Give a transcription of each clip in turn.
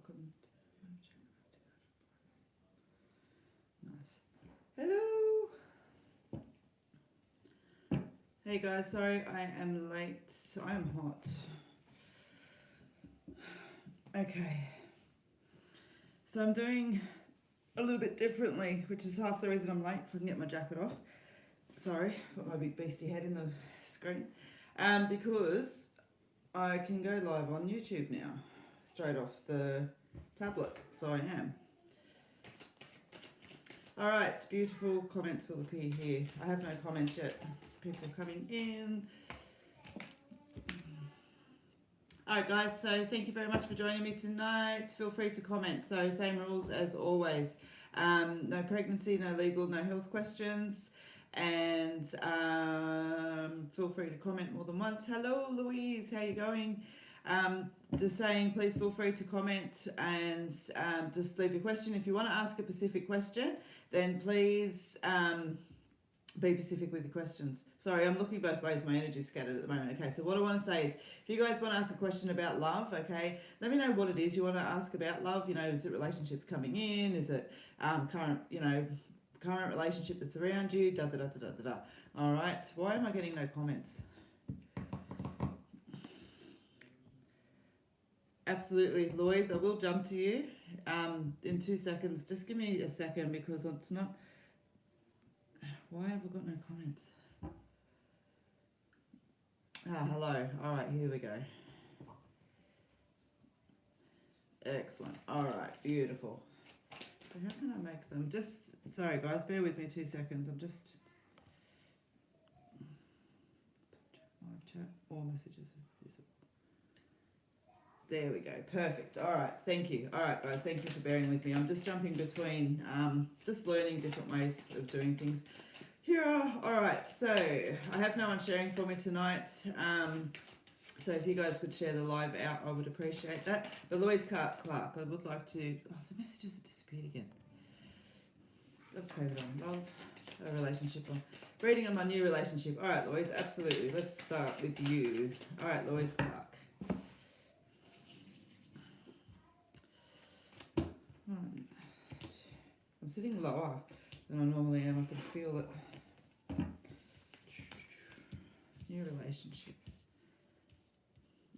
welcome. Nice. Hello. Hey guys, sorry I am late. I am hot. Okay. So I'm doing a little bit differently, which is half the reason I'm late. If I can get my jacket off. Sorry, got my big beastie head in the screen. Because I can go live on YouTube now, straight off the tablet. So I am. Alright, beautiful comments will appear here. I have no comments yet. People coming in. Alright guys, so thank you very much for joining me tonight. Feel free to comment. So same rules as always. No pregnancy, no legal, no health questions. And feel free to comment more than once. Hello Louise, how you going? Just saying, please feel free to comment and just leave a question. If you want to ask a specific question, then please be specific with your questions. Sorry, I'm looking both ways. My energy's scattered at the moment. Okay, so what I want to say is, if you guys want to ask a question about love, okay, let me know what it is you want to ask about love. You know, is it relationships coming in? Is it current relationship that's around you? Da da da da da da. All right. Why am I getting no comments? Absolutely, Louise. I will jump to you in 2 seconds. Just give me a second because it's not. Why have I got no comments? Hello. All right, here we go. Excellent. All right, beautiful. So how can I make them? Sorry guys, bear with me 2 seconds. I'm just live chat or messages. There we go. Perfect. All right. Thank you. All right, guys. Thank you for bearing with me. I'm just jumping between, just learning different ways of doing things. Here are, all right, so I have no one sharing for me tonight, so if you guys could share the live out, I would appreciate that. But Louise Clark, I would like to, the messages have disappeared again. Let's move it on. Love, a relationship on. Reading on my new relationship. All right, Louise, absolutely. Let's start with you. All right, Louise Clark. I'm sitting lower than I normally am. I can feel it. New relationship.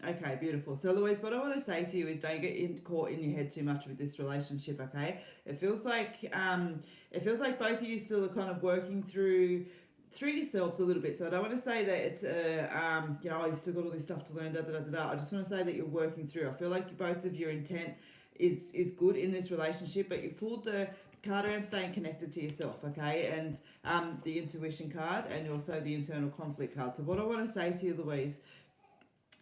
Okay, beautiful. So Louise, what I want to say to you is don't get caught in your head too much with this relationship, okay? It feels like both of you still are kind of working through yourselves a little bit. So I don't want to say that it's you've still got all this stuff to learn, da da da da da. I just want to say that you're working through. I feel like both of your intent is good in this relationship, but you've pulled the card around staying connected to yourself, okay, and the intuition card and also the internal conflict card. So what I want to say to you, Louise,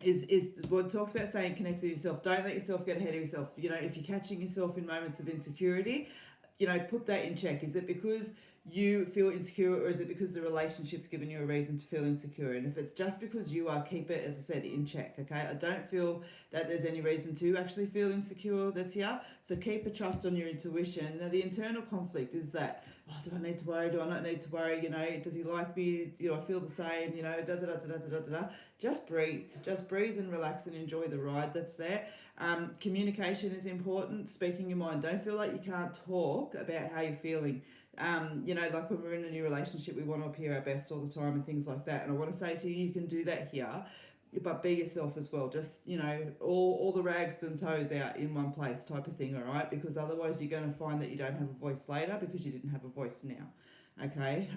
is what talks about staying connected to yourself. Don't let yourself get ahead of yourself. You know, if you're catching yourself in moments of insecurity, you know, put that in check. Is it because you feel insecure, or is it because the relationship's given you a reason to feel insecure? And if it's just because you are, keep it, as I said, in check, okay? I don't feel that there's any reason to actually feel insecure that's here. So keep a trust on your intuition. Now, the internal conflict is that, do I need to worry? Do I not need to worry? You know, does he like me? I feel the same, da da da da da da da da. Just breathe and relax and enjoy the ride that's there. Communication is important, speaking your mind. Don't feel like you can't talk about how you're feeling. Like when we're in a new relationship, we want to appear our best all the time and things like that. And I want to say to you, you can do that here, but be yourself as well. Just, all the rags and toes out in one place type of thing, all right? Because otherwise you're going to find that you don't have a voice later because you didn't have a voice now, okay?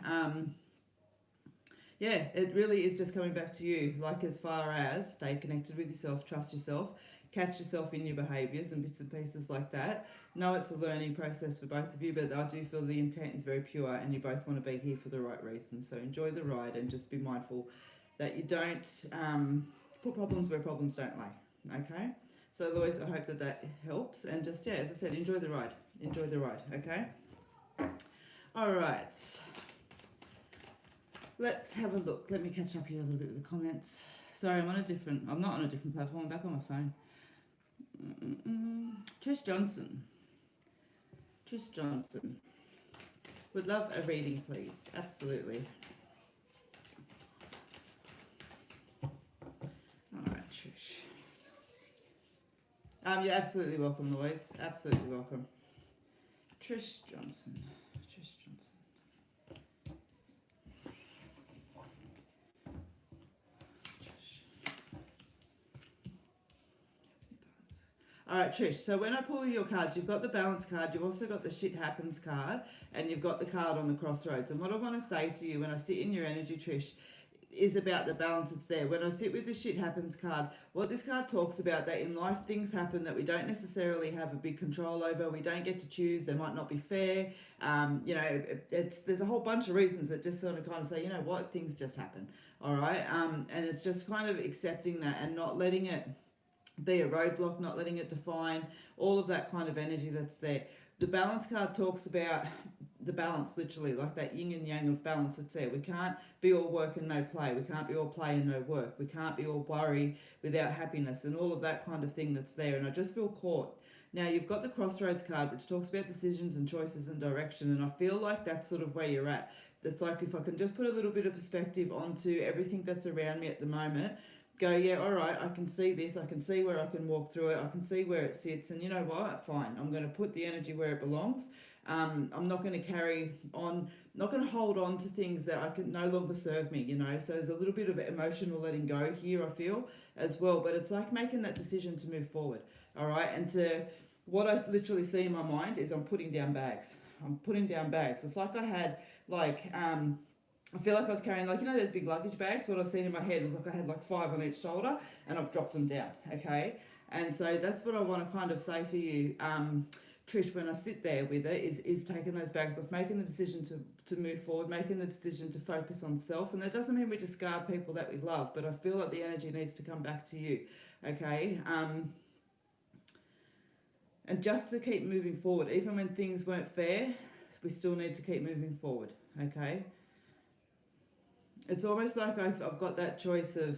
It really is just coming back to you, like as far as stay connected with yourself, trust yourself, catch yourself in your behaviours and bits and pieces like that. No, it's a learning process for both of you, but I do feel the intent is very pure and you both want to be here for the right reasons. So enjoy the ride and just be mindful that you don't put problems where problems don't lay, okay? So Louise, I hope that helps, and just, as I said, enjoy the ride, okay? All right. Let's have a look. Let me catch up here a little bit with the comments. Sorry, I'm not on a different platform. I'm back on my phone. Trish Johnson. Would love a reading, please. Absolutely. All right, Trish. You're absolutely welcome, Louise. Absolutely welcome. Trish Johnson. Trish Johnson. All right, Trish. So when I pull your cards, you've got the balance card, you've also got the shit happens card, and you've got the card on the crossroads. And what I want to say to you when I sit in your energy, Trish, is about the balance that's there. When I sit with the shit happens card, what this card talks about, that in life things happen that we don't necessarily have a big control over. We don't get to choose. They might not be fair. You know, there's a whole bunch of reasons that just sort of kind of say, you know what, things just happen. All right. And it's just kind of accepting that and not letting it be a roadblock, not letting it define all of that kind of energy that's there. The balance card talks about the balance, literally, like that yin and yang of balance that's there. We can't be all work and no play. We can't be all play and no work. We can't be all worry without happiness and all of that kind of thing that's there. And I just feel caught. Now, you've got the crossroads card, which talks about decisions and choices and direction. And I feel like that's sort of where you're at. That's like, if I can just put a little bit of perspective onto everything that's around me at the moment, go, yeah, all right, I can see this, I can see where I can walk through it, I can see where it sits, and you know what, fine, I'm going to put the energy where it belongs. I'm not going to carry on, not going to hold on to things that I can no longer serve me, you know. So there's a little bit of emotional letting go here, I feel, as well. But it's like making that decision to move forward, all right? And to what I literally see in my mind is I'm putting down bags. I'm putting down bags. It's like I had like I feel like I was carrying, like, you know, those big luggage bags. What I seen in my head was like I had like 5 on each shoulder, and I've dropped them down, okay? And so that's what I want to kind of say for you, Trish, when I sit there with it, is taking those bags off, making the decision to move forward, making the decision to focus on self. And that doesn't mean we discard people that we love, but I feel like the energy needs to come back to you, okay? And just to keep moving forward, even when things weren't fair, we still need to keep moving forward, okay? It's almost like I've got that choice of,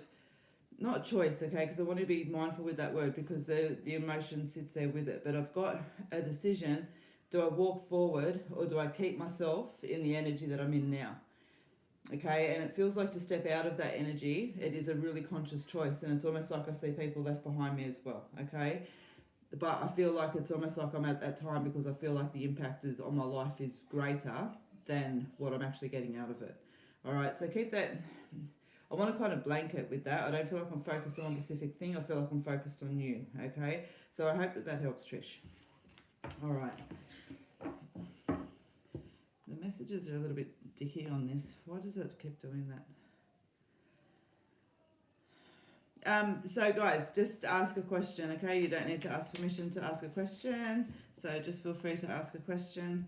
not choice, okay, because I want to be mindful with that word because the emotion sits there with it, but I've got a decision. Do I walk forward or do I keep myself in the energy that I'm in now? Okay, and it feels like to step out of that energy, it is a really conscious choice, and it's almost like I see people left behind me as well, okay? But I feel like it's almost like I'm at that time because I feel like the impact is on my life is greater than what I'm actually getting out of it. All right, so keep that. I want to kind of blanket with that. I don't feel like I'm focused on a specific thing. I feel like I'm focused on you, okay? So I hope that helps, Trish. All right. The messages are a little bit dicky on this. Why does it keep doing that? So guys, just ask a question, okay? You don't need to ask permission to ask a question. So just feel free to ask a question.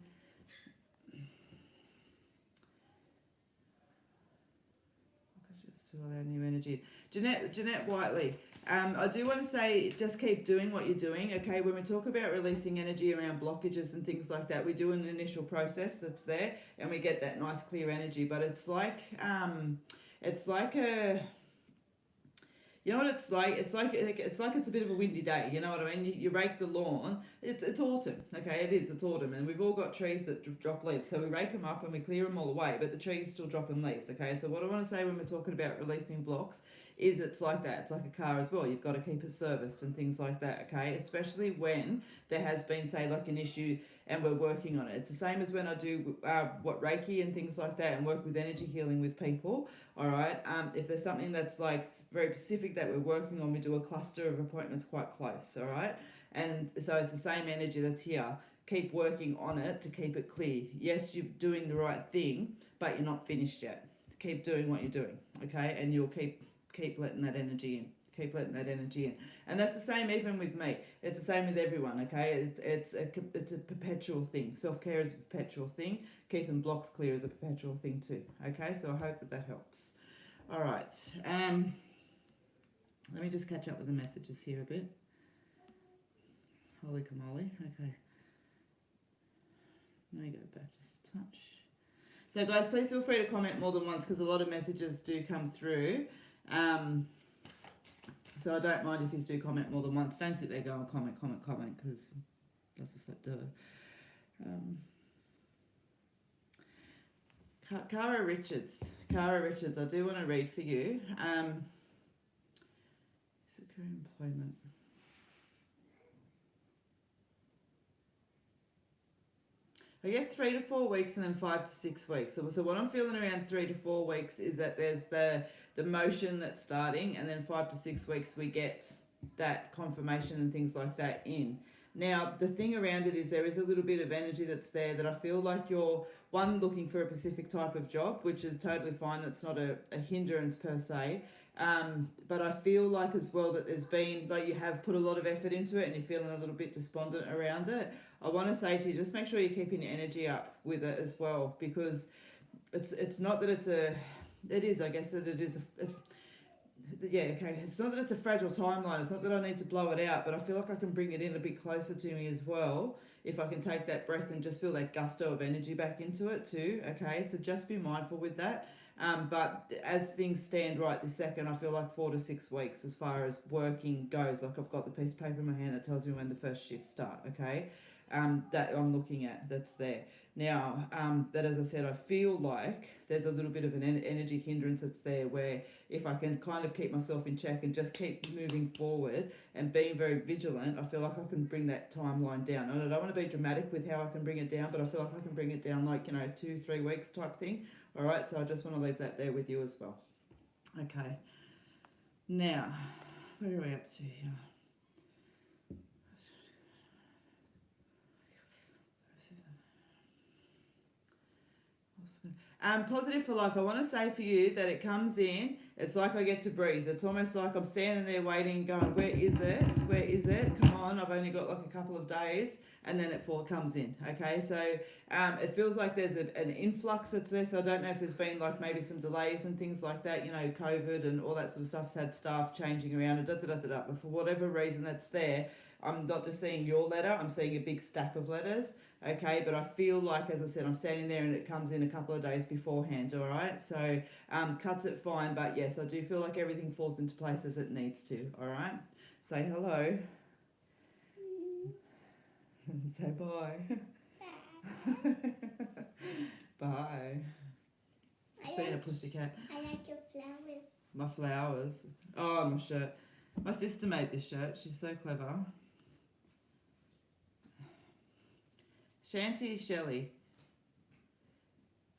To allow new energy. Jeanette Whiteley, I do want to say just keep doing what you're doing, okay? When we talk about releasing energy around blockages and things like that, we do an initial process that's there and we get that nice clear energy, but it's like a, you know what it's like? It's like it's a bit of a windy day. You know what I mean? You rake the lawn. It's autumn, okay? It is. It's autumn, and we've all got trees that drop leaves. So we rake them up and we clear them all away, but the trees still dropping leaves, okay? So what I want to say when we're talking about releasing blocks is it's like that. It's like a car as well. You've got to keep it serviced and things like that, okay? Especially when there has been, say, like an issue and we're working on it. It's the same as when I do Reiki and things like that and work with energy healing with people, all right? If there's something that's like very specific that we're working on, we do a cluster of appointments quite close, all right? And so it's the same energy that's here. Keep working on it to keep it clear. Yes, you're doing the right thing, but you're not finished yet. Keep doing what you're doing, okay? And you'll keep letting that energy in. Keep letting that energy in. And that's the same even with me. It's the same with everyone, okay? It's a perpetual thing. Self-care is a perpetual thing. Keeping blocks clear is a perpetual thing too, okay? So I hope that helps. All right. Let me just catch up with the messages here a bit. Holy camole. Okay. Let me go back just a touch. So guys, please feel free to comment more than once because a lot of messages do come through. So I don't mind if you do comment more than once. Don't sit there going comment because that's just like do it. Cara Richards, I do want to read for you. Secure employment. I get 3 to 4 weeks and then 5 to 6 weeks. So what I'm feeling around 3 to 4 weeks is that there's the motion that's starting, and then 5 to 6 weeks we get that confirmation and things like that in. Now the thing around it is there is a little bit of energy that's there that I feel like you're one looking for a specific type of job, which is totally fine. That's not a hindrance per se. But I feel like as well that there's been, like, you have put a lot of effort into it and you're feeling a little bit despondent around it. I want to say to you, just make sure you're keeping your energy up with it as well, because it's not that it is, I guess that it is yeah, okay. It's not that it's a fragile timeline. It's not that I need to blow it out, but I feel like I can bring it in a bit closer to me as well if I can take that breath and just feel that gusto of energy back into it too. Okay, so just be mindful with that. But as things stand right this second, I feel like 4 to 6 weeks as far as working goes. Like, I've got the piece of paper in my hand that tells me when the first shifts start. Okay, that I'm looking at, that's there. Now, but as I said, I feel like there's a little bit of an energy hindrance that's there, where if I can kind of keep myself in check and just keep moving forward and being very vigilant, I feel like I can bring that timeline down. And I don't want to be dramatic with how I can bring it down, but I feel like I can bring it down, like, 2-3 weeks type thing. All right, so I just want to leave that there with you as well. Okay. Now, where are we up to here? Positive for life. I want to say for you that it comes in, it's like I get to breathe. It's almost like I'm standing there waiting, going, where is it? Where is it? Come on, I've only got like a couple of days, and then it comes in. Okay, so it feels like there's an influx that's there. So I don't know if there's been like maybe some delays and things like that. COVID and all that sort of stuff's had staff changing around and But for whatever reason that's there, I'm not just seeing your letter, I'm seeing a big stack of letters. Okay, but I feel like, as I said, I'm standing there and it comes in a couple of days beforehand. All right, so cuts it fine, but yes, I do feel like everything falls into place as it needs to. All right, say hello. Say bye. Bye. It's been a pussycat. I like your flowers. My flowers. Oh, my shirt. My sister made this shirt. She's so clever. Shanty Shelley.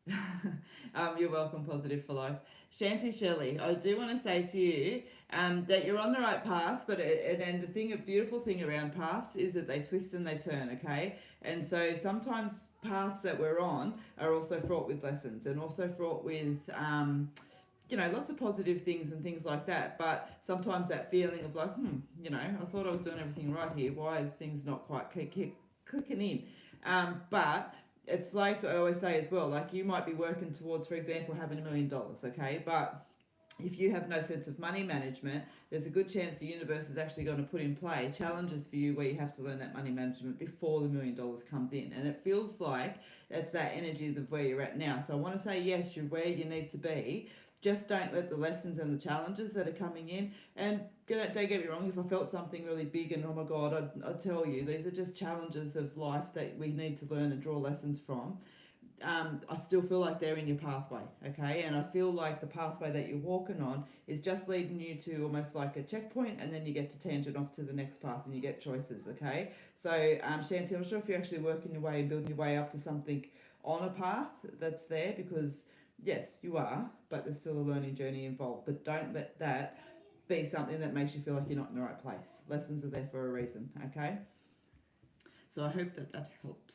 You're welcome, Positive for Life. Shanty Shelley, I do want to say to you that you're on the right path, but the beautiful thing around paths is that they twist and they turn, okay? And so sometimes paths that we're on are also fraught with lessons and also fraught with lots of positive things and things like that. But sometimes that feeling of like, I thought I was doing everything right here. Why is things not quite clicking in? But it's like I always say as well, like, you might be working towards, for example, having $1 million, okay? But if you have no sense of money management, there's a good chance the universe is actually going to put in play challenges for you where you have to learn that money management before the $1 million comes in. And it feels like it's that energy of where you're at now. So I want to say, yes, you're where you need to be. Just don't let the lessons and the challenges that are coming in, and don't get me wrong, if I felt something really big and oh my God, I'd tell you, these are just challenges of life that we need to learn and draw lessons from. I still feel like they're in your pathway, okay? And I feel like the pathway that you're walking on is just leading you to almost like a checkpoint, and then you get to tangent off to the next path and you get choices, okay? So, Shanti, I'm not sure if you're actually working your way and building your way up to something on a path that's there, because yes, you are, but there's still a learning journey involved. But don't let that be something that makes you feel like you're not in the right place. Lessons are there for a reason, okay? So I hope that helps.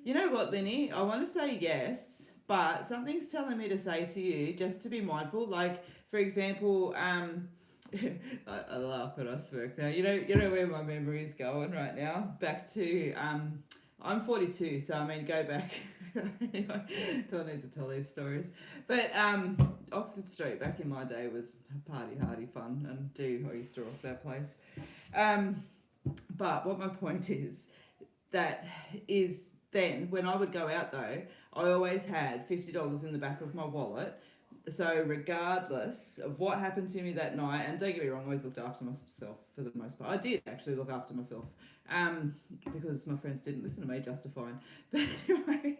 You know what, Linny? I want to say yes, but something's telling me to say to you just to be mindful. Like, for example, I laugh when I smirk now. You know where my memory is going right now? Back to I'm 42, so I mean, go back. Anyway, don't need to tell these stories. But Oxford Street back in my day was hardy fun, and I used to rock that place. But what my point is, then when I would go out though, I always had $50 in the back of my wallet. So regardless of what happened to me that night, and don't get me wrong, I always looked after myself for the most part. I did actually look after myself, because my friends didn't listen to me, just fine. But anyway,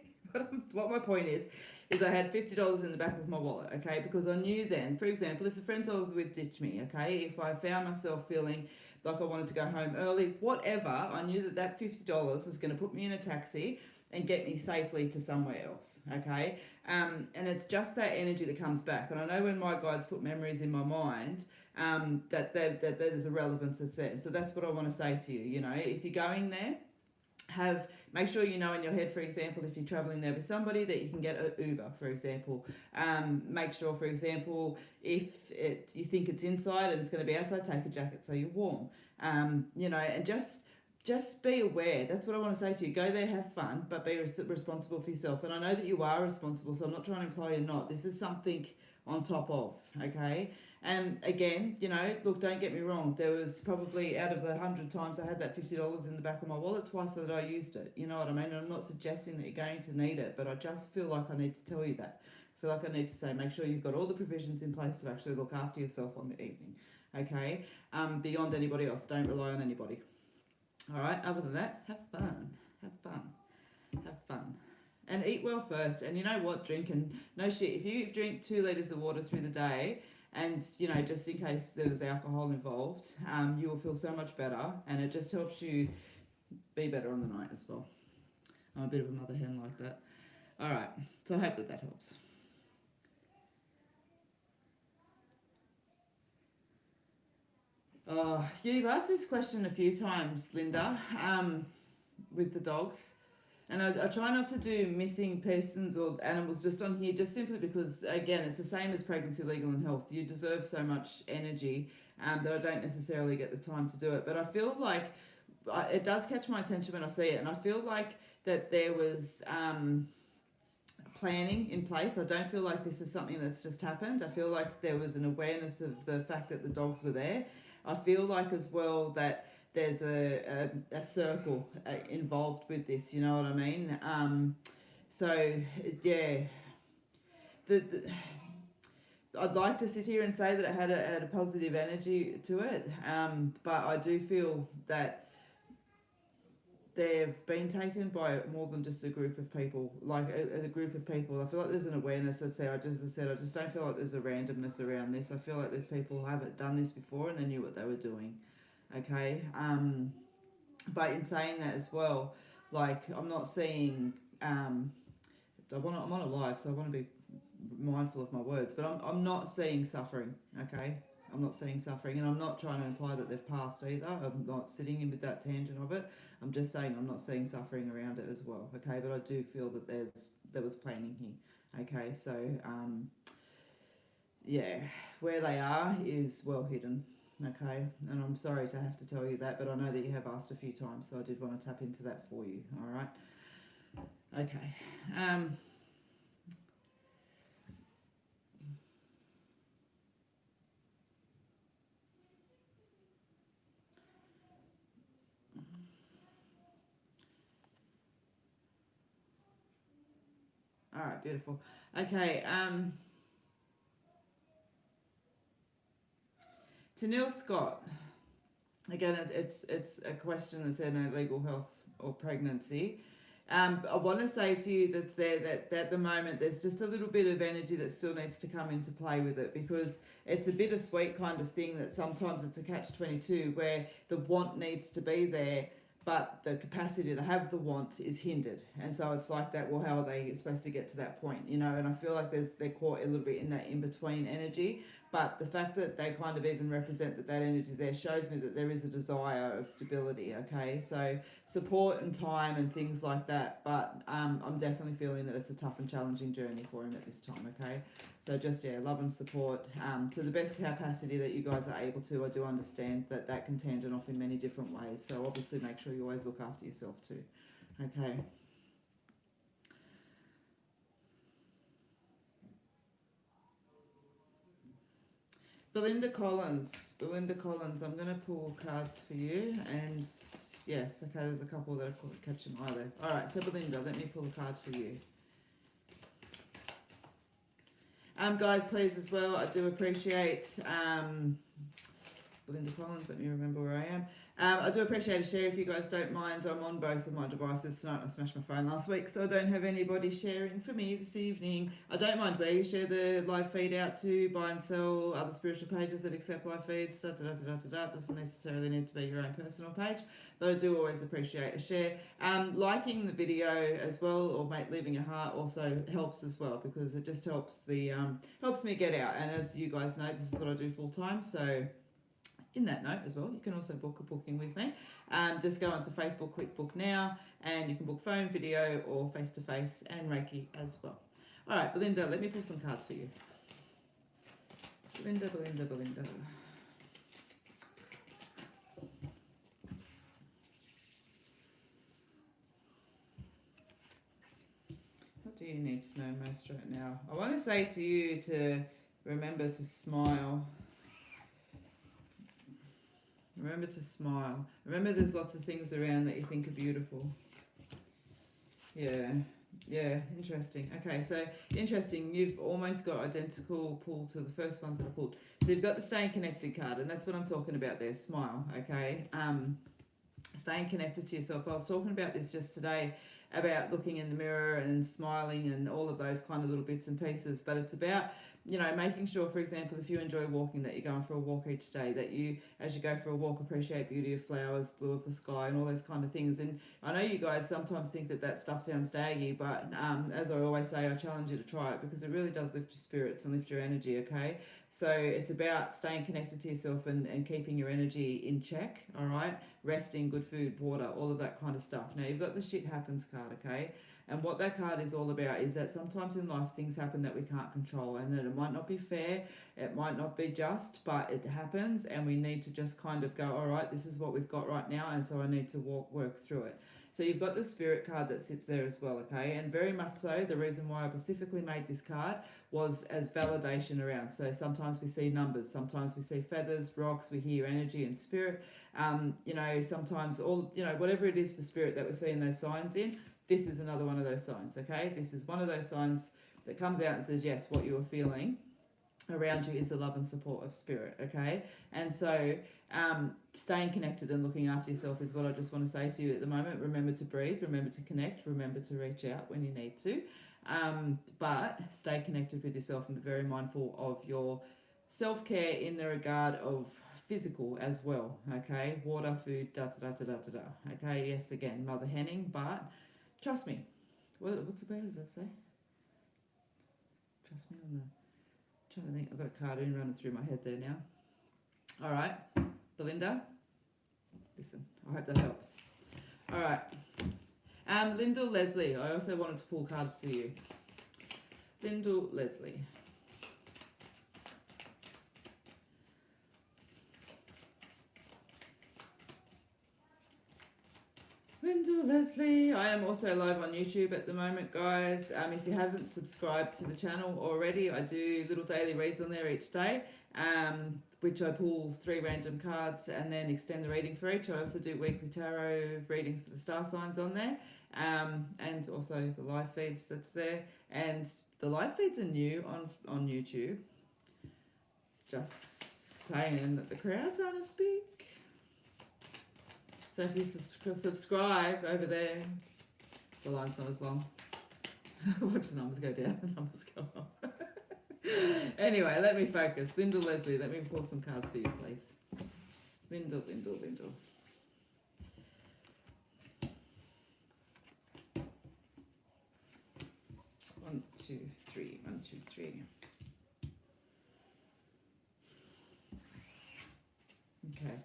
what my point is is I had $50 in the back of my wallet, okay? Because I knew then, for example, if the friends I was with ditched me, okay? If I found myself feeling like I wanted to go home early, whatever, I knew that that $50 was going to put me in a taxi and get me safely to somewhere else, okay? And it's just that energy that comes back. And I know when my guides put memories in my mind, that there's a relevance that's there. So that's what I want to say to you. You know, if you're going there, make sure you know in your head, for example, if you're traveling there with somebody, that you can get an Uber, for example. Make sure, for example, if you think it's inside and it's going to be outside, take a jacket so you're warm. You know, and just be aware. That's what I want to say to you. Go there, have fun, but be responsible for yourself. And I know that you are responsible, so I'm not trying to imply you're not. This is something on top of, okay? And again, you know, look, don't get me wrong. There was probably, out of the 100 times I had that $50 in the back of my wallet, twice that I used it. You know what I mean? And I'm not suggesting that you're going to need it, but I just feel like I need to tell you that. I feel like I need to say, make sure you've got all the provisions in place to actually look after yourself on the evening, okay? Beyond anybody else, don't rely on anybody. All right, other than that, have fun, and eat well first. And you know what, drink, and no shit, if you drink 2 litres of water through the day, and you know, just in case there was alcohol involved, you will feel so much better, and it just helps you be better on the night as well. I'm a bit of a mother hen like that. All right, so I hope that helps. You've asked this question a few times, Linda, with the dogs. And I try not to do missing persons or animals just on here, just simply because, again, it's the same as pregnancy, legal and health. You deserve so much energy that I don't necessarily get the time to do it. But I feel like it does catch my attention when I see it. And I feel like that there was planning in place. I don't feel like this is something that's just happened. I feel like there was an awareness of the fact that the dogs were there. I feel like as well that there's a circle involved with this, you know what I mean? So, yeah, I'd like to sit here and say that it had a positive energy to it, but I do feel that they've been taken by more than just a group of people, like a group of people. I feel like there's an awareness that's there. I just don't feel like there's a randomness around this. I feel like there's people who haven't done this before and they knew what they were doing, okay? But in saying that as well, like, I'm not seeing, I'm on a live, so I want to be mindful of my words, but I'm not seeing suffering, okay? I'm not seeing suffering, and I'm not trying to imply that they've passed either. I'm not sitting in with that tangent of it. I'm just saying I'm not seeing suffering around it as well, okay? But I do feel that there was planning here, okay? So, yeah, where they are is well hidden, okay? And I'm sorry to have to tell you that, but I know that you have asked a few times, so I did want to tap into that for you, all right? Okay. All right, beautiful. Okay, to Neil Scott, again, it's a question that's in legal health or pregnancy. I want to say to you that at the moment there's just a little bit of energy that still needs to come into play with it, because it's a bittersweet kind of thing that sometimes it's a catch-22 where the want needs to be there, but the capacity to have the want is hindered. And so it's like that, well, how are they supposed to get to that point, you know? And I feel like they're caught a little bit in that in-between energy. But the fact that they kind of even represent that energy there shows me that there is a desire of stability, okay? So support and time and things like that. But I'm definitely feeling that it's a tough and challenging journey for him at this time, okay? So just, yeah, love and support to the best capacity that you guys are able to. I do understand that that can tangent off in many different ways. So obviously make sure you always look after yourself too, okay? Belinda Collins, I'm going to pull cards for you, and yes, okay, there's a couple that are catching my eye there. Alright, so Belinda, let me pull a card for you. Guys, please as well, I do appreciate Belinda Collins, let me remember where I am. I do appreciate a share if you guys don't mind. I'm on both of my devices tonight. I smashed my phone last week, so I don't have anybody sharing for me this evening. I don't mind where you share the live feed out to, buy and sell, other spiritual pages that accept live feeds, Doesn't necessarily need to be your own personal page, but I do always appreciate a share. Liking the video as well, or leaving a heart also helps as well, because it just helps helps me get out. And as you guys know, this is what I do full time, so in that note as well, you can also book a booking with me. Just go onto Facebook, click book now, and you can book phone, video, or face-to-face, and Reiki as well. All right, Belinda, let me pull some cards for you. Belinda. What do you need to know most right now? I want to say to you to remember to smile. Remember to smile. Remember there's lots of things around that you think are beautiful. Yeah, interesting. Okay, so interesting. You've almost got identical pull to the first ones that I pulled. So you've got the staying connected card, and that's what I'm talking about there, smile, okay? Staying connected to yourself. I was talking about this just today, about looking in the mirror and smiling and all of those kind of little bits and pieces, but it's about, you know, making sure, for example, if you enjoy walking, that you're going for a walk each day, that you, as you go for a walk, appreciate beauty of flowers, blue of the sky, and all those kind of things. And I know you guys sometimes think that stuff sounds daggy, but as I always say, I challenge you to try it, because it really does lift your spirits and lift your energy, okay? So it's about staying connected to yourself and keeping your energy in check, all right? Resting, good food, water, all of that kind of stuff. Now, you've got the shit happens card, okay? And what that card is all about is that sometimes in life things happen that we can't control, and that it might not be fair, it might not be just, but it happens, and we need to just kind of go, all right, this is what we've got right now, and so I need to work through it. So you've got the spirit card that sits there as well, okay? And very much so, the reason why I specifically made this card was as validation around. So sometimes we see numbers, sometimes we see feathers, rocks, we hear energy and spirit. You know, sometimes whatever it is for spirit that we're seeing those signs in, this is another one of those signs, okay? This is one of those signs that comes out and says, yes, what you're feeling around you is the love and support of spirit, okay? And so staying connected and looking after yourself is what I just want to say to you at the moment. Remember to breathe, remember to connect, remember to reach out when you need to, but stay connected with yourself and be very mindful of your self-care in the regard of physical as well, okay? Water, food, okay? Yes, again, mother henning, but trust me. What's the word does that say? Trust me on the... I'm trying to think. I've got a cartoon running through my head there now. All right, Belinda. Listen, I hope that helps. All right. Lyndall Leslie. I also wanted to pull cards to you. Lyndall Leslie. Lyndall Leslie. I am also live on YouTube at the moment, guys. If you haven't subscribed to the channel already, I do little daily reads on there each day, which I pull 3 random cards and then extend the reading for each. I also do weekly tarot readings for the star signs on there, and also the live feeds that's there. And the live feeds are new on YouTube. Just saying that the crowds aren't as big. So if you subscribe over there, the line's not as long. Watch the numbers go down, the numbers go up. Anyway, let me focus. Lyndall Leslie, let me pull some cards for you, please. Lyndall. 1, 2, 3. 1, 2, 3. Okay.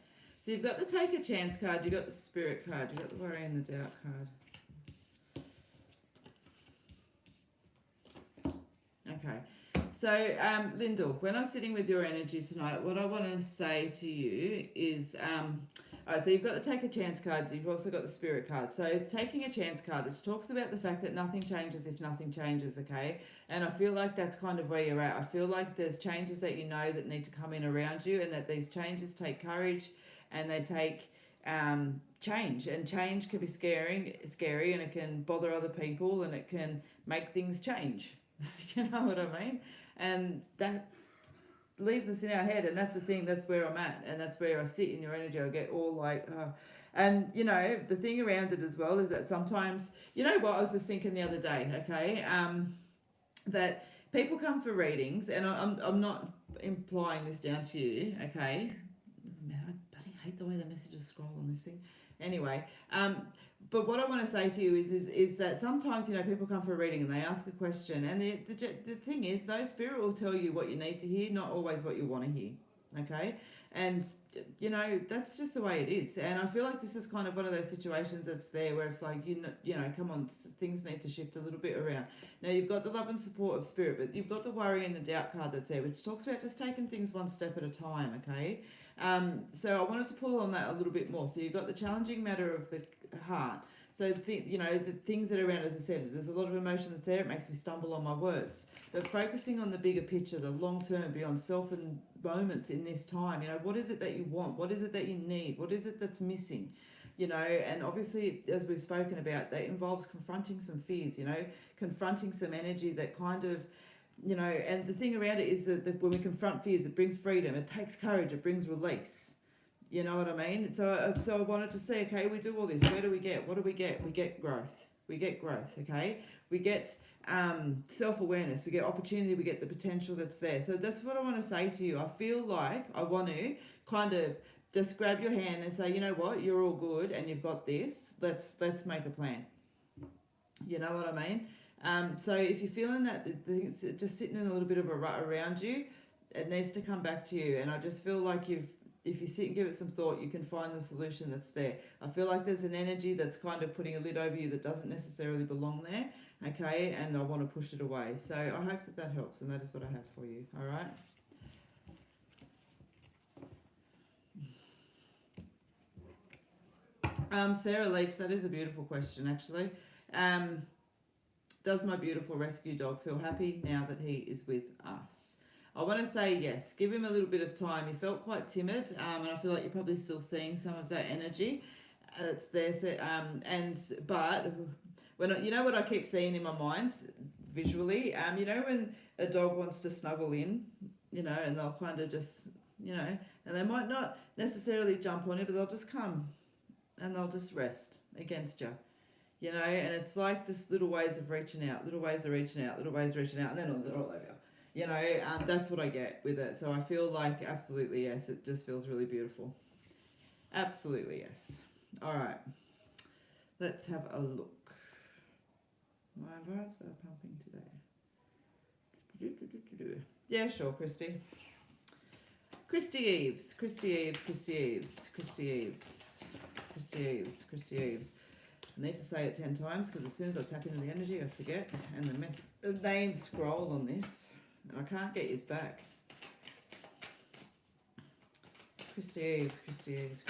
So you've got the take a chance card, you've got the spirit card, you've got the worry and the doubt card. Okay. So, Lyndall, when I'm sitting with your energy tonight, what I want to say to you is, alright, so you've got the take a chance card, you've also got the spirit card. So taking a chance card, which talks about the fact that nothing changes if nothing changes, okay? And I feel like that's kind of where you're at. I feel like there's changes that you know that need to come in around you, and that these changes take courage, and they take change, and change can be scary, and it can bother other people, and it can make things change. You know what I mean? And that leaves us in our head, and that's the thing. That's where I'm at, and that's where I sit in your energy. I get all like, and you know, the thing around it as well is that sometimes, you know what, I was just thinking the other day, okay, that people come for readings, and I'm not implying this down to you, okay. Man, I bloody hate the way the messages scroll on this thing. Anyway, but what I want to say to you is that sometimes, you know, people come for a reading and they ask a question, and the thing is, though, spirit will tell you what you need to hear, not always what you want to hear, okay? And you know, that's just the way it is. And I feel like this is kind of one of those situations that's there where it's like, you know, come on, things need to shift a little bit around. Now you've got the love and support of spirit, but you've got the worry and the doubt card that's there, which talks about just taking things one step at a time, okay? So I wanted to pull on that a little bit more. So you've got the challenging matter of the heart. So, you know, the things that are around, as I said, there's a lot of emotion that's there. It makes me stumble on my words. But focusing on the bigger picture, the long term, beyond self and moments in this time, you know, what is it that you want? What is it that you need? What is it that's missing? You know, and obviously, as we've spoken about, that involves confronting some fears, you know, confronting some energy that kind of, you know, and the thing around it is that when we confront fears, it brings freedom, it takes courage, it brings release. You know what I mean? So I wanted to say, okay, we do all this. Where do we get? What do we get? We get growth. We get growth, okay? We get self-awareness. We get opportunity. We get the potential that's there. So that's what I want to say to you. I feel like I want to kind of just grab your hand and say, you know what? You're all good and you've got this. Let's make a plan. You know what I mean? So if you're feeling that it's just sitting in a little bit of a rut around you, it needs to come back to you. And I just feel like if you sit and give it some thought, you can find the solution that's there. I feel like there's an energy that's kind of putting a lid over you that doesn't necessarily belong there, okay? And I want to push it away. So I hope that helps, and that is what I have for you, all right? Sarah Leach, that is a beautiful question, actually. Does my beautiful rescue dog feel happy now that he is with us? I want to say yes. Give him a little bit of time. He felt quite timid, and I feel like you're probably still seeing some of that energy. It's there, but when you know what I keep seeing in my mind visually, you know when a dog wants to snuggle in, you know, and they'll kind of just, you know, and they might not necessarily jump on you, but they'll just come and they'll just rest against you. You know, and it's like this little ways of reaching out, little ways of reaching out, little ways of reaching out, and then they're all over you. You know, that's what I get with it. So I feel like absolutely yes. It just feels really beautiful. Absolutely yes. All right. Let's have a look. My vibes are pumping today. Yeah, sure, Christy. Christy Eves. I need to say it 10 times because as soon as I tap into the energy, I forget. And the name scroll on this. I can't get his back. Christy Eves.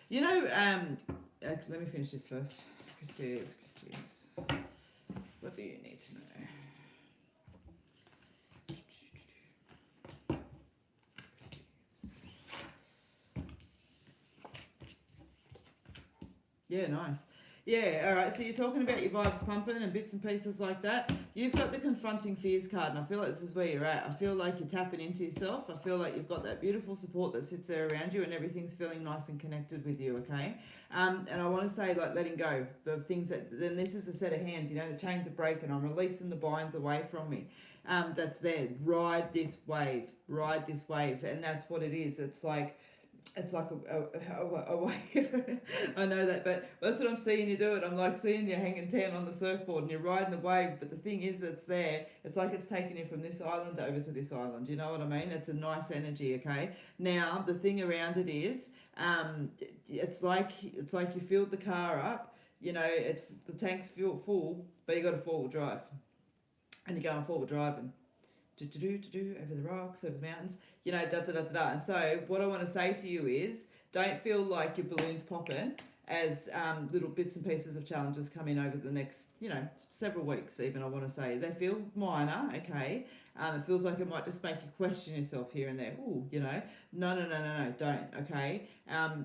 You know, actually, let me finish this first. Christy Eves. What do you need to know? Yeah, nice. Yeah, all right. So you're talking about your vibes pumping and bits and pieces like that. You've got the confronting fears card, and I feel like this is where you're at. I feel like you're tapping into yourself. I feel like you've got that beautiful support that sits there around you, and everything's feeling nice and connected with you. Okay. And I want to say, like, letting go the things that. Then this is a set of hands. You know, the chains are breaking. I'm releasing the binds away from me. That's there. Ride this wave, and that's what it is. It's like a wave. I know that, but that's what I'm seeing you do it. I'm like seeing you hanging 10 on the surfboard and you're riding the wave, but the thing is, it's there. It's like it's taking you from this island over to this island. You know what I mean? It's a nice energy, okay? Now, the thing around it is, it's like you filled the car up, you know, it's the tank's full, but you got a four-wheel drive. And you're going forward driving. Over the rocks, over the mountains, you know, And so what I want to say to you is, don't feel like your balloon's popping as little bits and pieces of challenges come in over the next, several weeks even, I want to say. They feel minor, okay? It feels like it might just make you question yourself here and there. Ooh, no, don't, okay?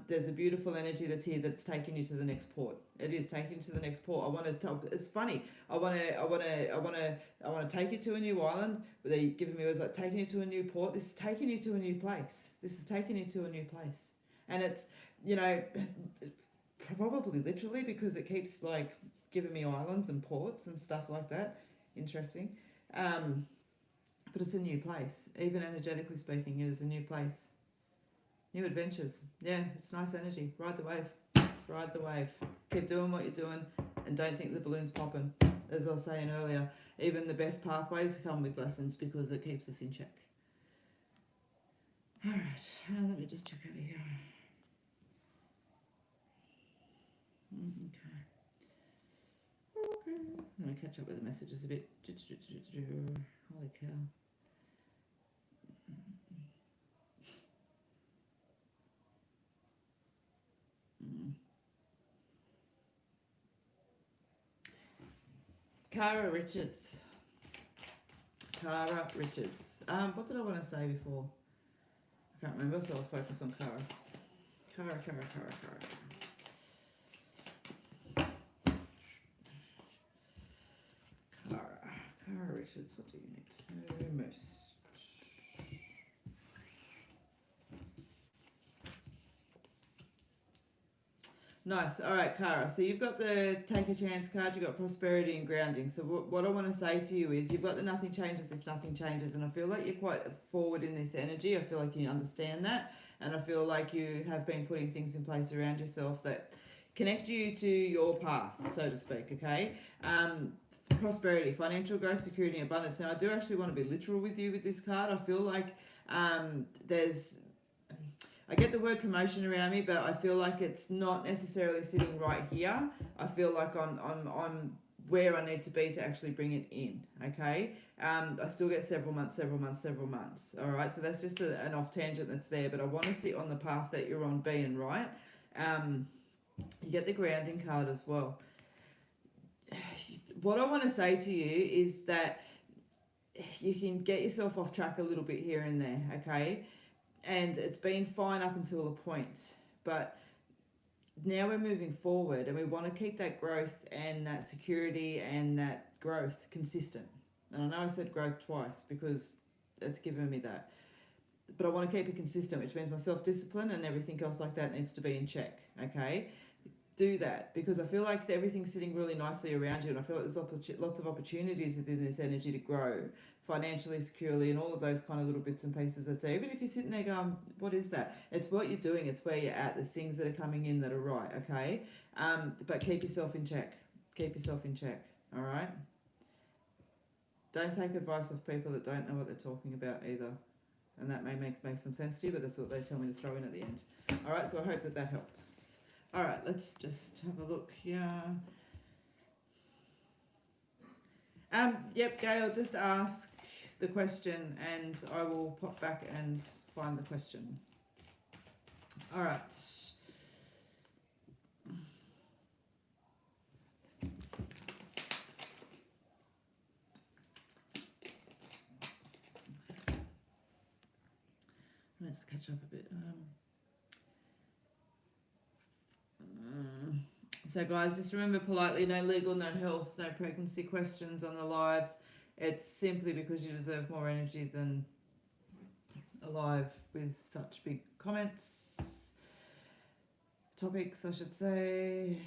There's a beautiful energy that's here that's taking you to the next port. It is taking you to the next port. I want to tell, it's funny. I want to take you to a new island. They're giving me words like taking you to a new port. This is taking you to a new place. This is taking you to a new place. And it's, probably literally, because it keeps like giving me islands and ports and stuff like that. Interesting. But it's a new place. Even energetically speaking, it is a new place. New adventures. Yeah, it's nice energy. Ride the wave. Ride the wave. Keep doing what you're doing and don't think the balloon's popping. As I was saying earlier, even the best pathways come with lessons because it keeps us in check. Alright, let me just check over here. Okay. I'm going to catch up with the messages a bit. Holy cow. Cara Richards. What did I want to say before? I can't remember, so I'll focus on Cara. Cara. Cara Richards, what do you need to know most? Nice. All right, Cara. So you've got the take a chance card, you've got prosperity and grounding. So what I want to say to you is you've got the nothing changes if nothing changes. And I feel like you're quite forward in this energy. I feel like you understand that. And I feel like you have been putting things in place around yourself that connect you to your path, so to speak, okay? Prosperity, financial growth, security, and abundance. Now, I do actually want to be literal with you with this card. I feel like I get the word promotion around me, but I feel like it's not necessarily sitting right here. I feel like I'm where I need to be to actually bring it in, okay? I still get several months. All right, so that's just an off tangent that's there, but I want to sit on the path that you're on being right. You get the grounding card as well. What I want to say to you is that you can get yourself off track a little bit here and there, okay? And it's been fine up until a point, but now we're moving forward and we want to keep that growth and that security and that growth consistent. And I know I said growth twice because it's given me that, but I want to keep it consistent, which means my self-discipline and everything else like that needs to be in check, okay? Do that, because I feel like everything's sitting really nicely around you, and I feel like there's lots of opportunities within this energy to grow financially, securely, and all of those kind of little bits and pieces that's there. Even if you're sitting there going, what is that? It's what you're doing, it's where you're at, there's things that are coming in that are right, okay? But keep yourself in check. All right? Don't take advice off people that don't know what they're talking about either. And that may make some sense to you, but that's what they tell me to throw in at the end. All right, so I hope that helps. All right, let's just have a look here. Yep, Gail, just ask the question and I will pop back and find the question. All right. Let's catch up a bit. So guys, just remember politely, no legal, no health, no pregnancy questions on the lives. It's simply because you deserve more energy than alive with such big comments. Topics, I should say.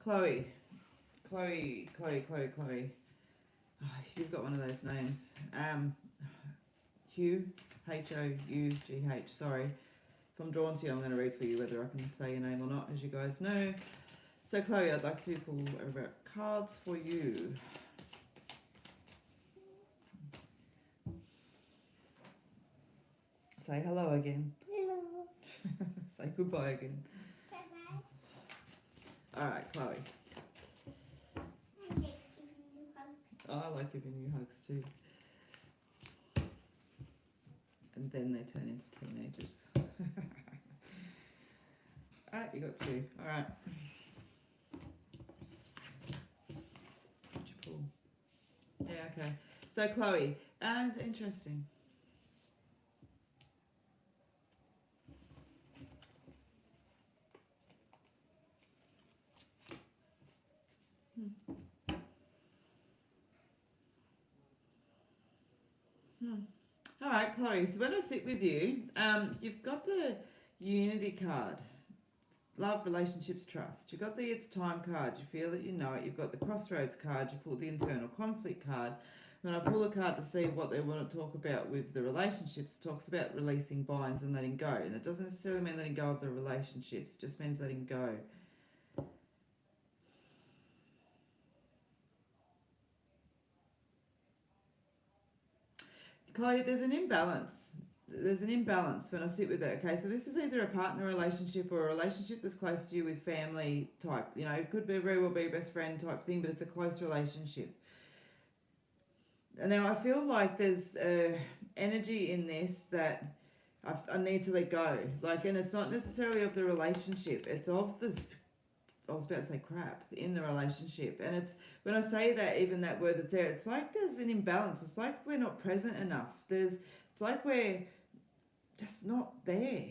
Chloe. Oh, you've got one of those names. Hugh, H-O-U-G-H, sorry. If I'm drawn to you, I'm going to read for you whether I can say your name or not, as you guys know. So Chloe, I'd like to pull over cards for you. Say hello again. Hello. Say goodbye again. Bye-bye. All right, Chloe. I like giving you hugs too. And then they turn into teenagers. Alright, you got two. Alright. What'd you pull? Yeah, okay. So Chloe, and interesting. All right, Chloe. So when I sit with you, you've got the Unity card, love, relationships, trust. You've got the It's Time card. You feel that you know it. You've got the Crossroads card. You pull the Internal Conflict card. When I pull a card to see what they want to talk about with the relationships, it talks about releasing binds and letting go. And it doesn't necessarily mean letting go of the relationships. It just means letting go. Chloe, there's an imbalance. There's an imbalance when I sit with it. Okay, so this is either a partner relationship or a relationship that's close to you with family type. You know, it could be very well be a best friend type thing, but it's a close relationship. And now I feel like there's energy in this that I need to let go. Like, and it's not necessarily of the relationship. It's of the, I was about to say crap in the relationship. And it's, when I say that, even that word that's there, it's like there's an imbalance. It's like we're not present enough. It's like we're just not there.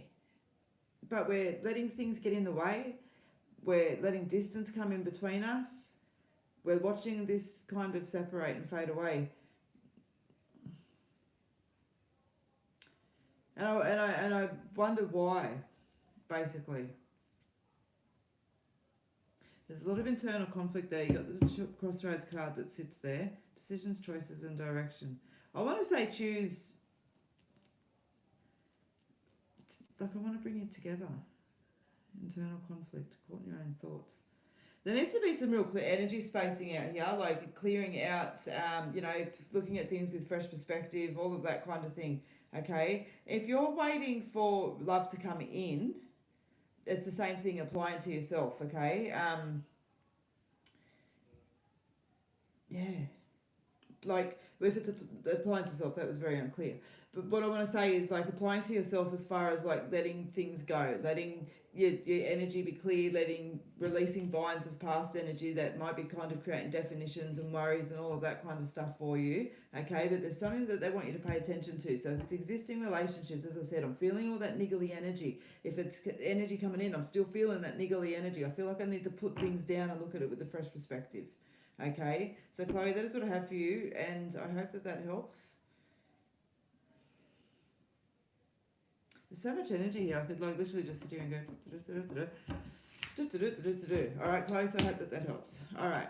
But we're letting things get in the way. We're letting distance come in between us. We're watching this kind of separate and fade away. And I wonder why, basically. There's a lot of internal conflict there. You've got the Crossroads card that sits there. Decisions, choices and direction. I want to say choose, like I want to bring it together. Internal conflict, caught in your own thoughts. There needs to be some real clear energy spacing out here, like clearing out, you know, looking at things with fresh perspective, all of that kind of thing, okay? If you're waiting for love to come in, it's the same thing applying to yourself, okay? Yeah. Like, if it's applying to yourself, that was very unclear. But what I want to say is, like, applying to yourself as far as, like, letting things go, letting your energy be clear, releasing binds of past energy that might be kind of creating definitions and worries and all of that kind of stuff for you, okay? But there's something that they want you to pay attention to. So if it's existing relationships, as I said, I'm feeling all that niggly energy. If it's energy coming in, I'm still feeling that niggly energy. I feel like I need to put things down and look at it with a fresh perspective. Okay, so Chloe, that is what I have for you, and I hope that that helps. There's so much energy here, I could like literally just sit here and go. Alright, Chloe, so I hope that that helps. Alright,